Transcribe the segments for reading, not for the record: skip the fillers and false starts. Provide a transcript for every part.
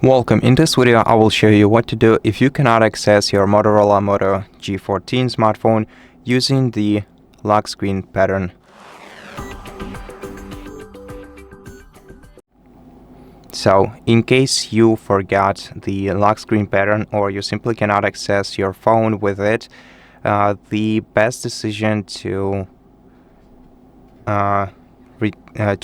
Welcome. In this video, I will show you what to do if you cannot access your Motorola Moto G14 smartphone using the lock screen pattern. So, in case you forgot the lock screen pattern or you simply cannot access your phone with it, the best decision to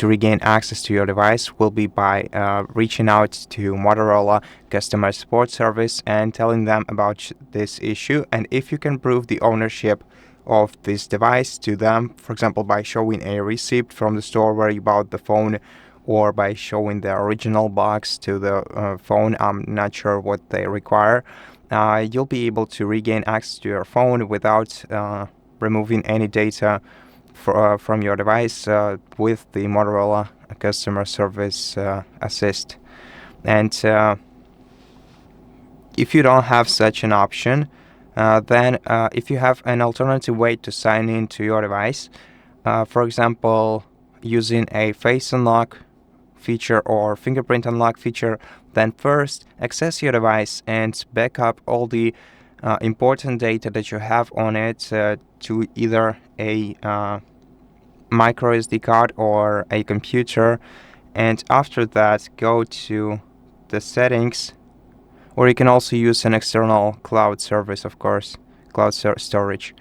regain access to your device will be by reaching out to Motorola Customer Support service and telling them about this issue. And if you can prove the ownership of this device to them, for example, by showing a receipt from the store where you bought the phone, or by showing the original box to the phone, I'm not sure what they require, you'll be able to regain access to your phone without removing any data from your device with the Motorola Customer Service Assist. And if you don't have such an option, then if you have an alternative way to sign in to your device, for example, using a face unlock feature or fingerprint unlock feature, then first access your device and back up all the important data that you have on it to either a micro SD card or a computer, and after that go to the settings, or you can also use an external cloud service, of course, cloud storage.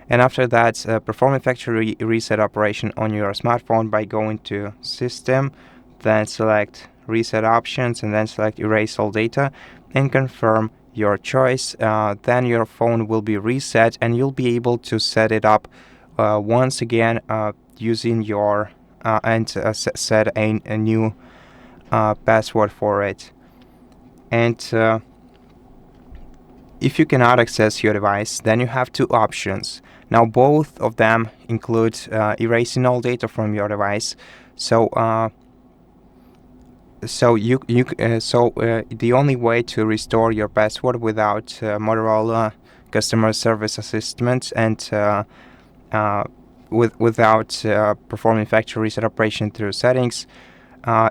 And after that, perform a factory reset operation on your smartphone by going to System, then select Reset Options, and then select Erase All Data and confirm your choice. Then your phone will be reset and you'll be able to set it up once again using your set a new password for it. And if you cannot access your device, then you have two options. Now both of them include erasing all data from your device. So the only way to restore your password without Motorola Customer Service Assistant and without performing factory reset operation through settings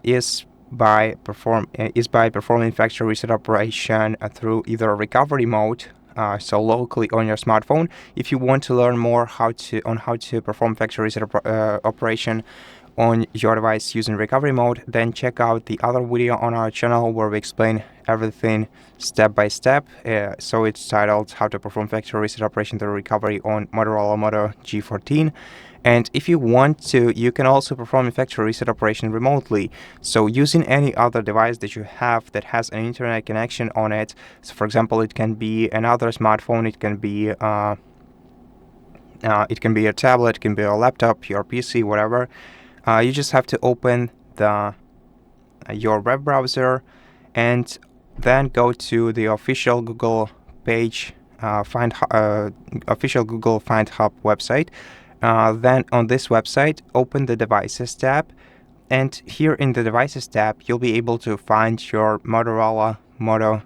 is by performing factory reset operation through either recovery mode, so locally on your smartphone. If you want to learn more how to perform factory reset operation on your device using recovery mode, then check out the other video on our channel where we explain everything step by step. So it's titled How to Perform Factory Reset Operation through Recovery on Motorola Moto G14. And if you want to, you can also perform a factory reset operation remotely. So using any other device that you have that has an internet connection on it. So for example, it can be another smartphone, it can be a tablet, it can be a laptop, your PC, whatever. You just have to open your web browser and then go to the official Google page, official Google Find Hub website. Then on this website, open the Devices tab, and here in the Devices tab, you'll be able to find your Motorola Moto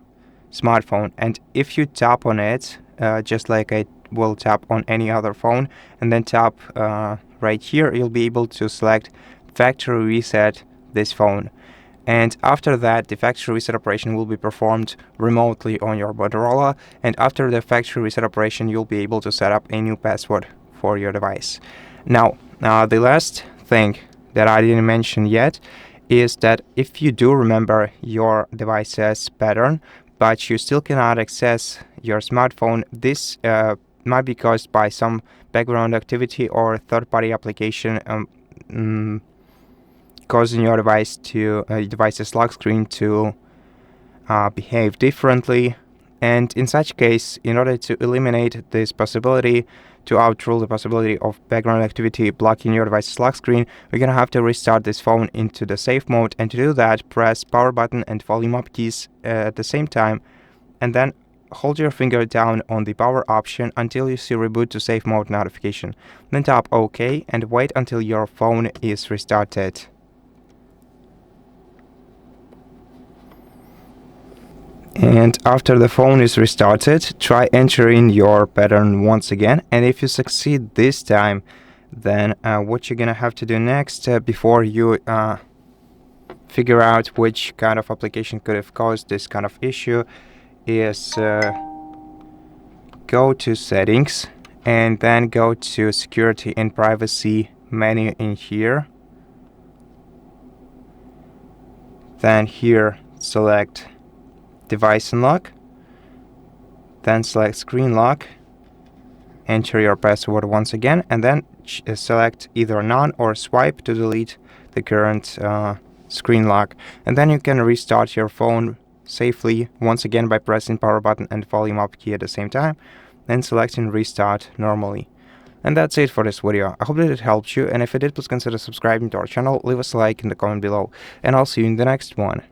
smartphone. And if you tap on it, just like I will tap on any other phone, and then tap right here, you'll be able to select Factory Reset this phone. And after that, the factory reset operation will be performed remotely on your Motorola. And after the factory reset operation, you'll be able to set up a new password for your device. Now, the last thing that I didn't mention yet is that if you do remember your device's pattern, but you still cannot access your smartphone, this might be caused by some background activity or third-party application causing your device's lock screen to behave differently. And in such case, in order to eliminate this possibility, to outrule the possibility of background activity blocking your device's lock screen, we're gonna have to restart this phone into the safe mode. And to do that, press power button and volume up keys at the same time, and then hold your finger down on the power option until you see reboot to safe mode notification. Then tap OK and wait until your phone is restarted. And after the phone is restarted, try entering your pattern once again. And if you succeed this time, then what you're gonna have to do next before you figure out which kind of application could have caused this kind of issue is go to settings and then go to security and privacy menu in here. Then here select device unlock, then select screen lock, enter your password once again, and then select either none or swipe to delete the current screen lock. And then you can restart your phone safely once again by pressing power button and volume up key at the same time, and selecting restart normally. And that's it for this video. I hope that it helped you, and if it did, please consider subscribing to our channel, leave us a like in the comment below, and I'll see you in the next one.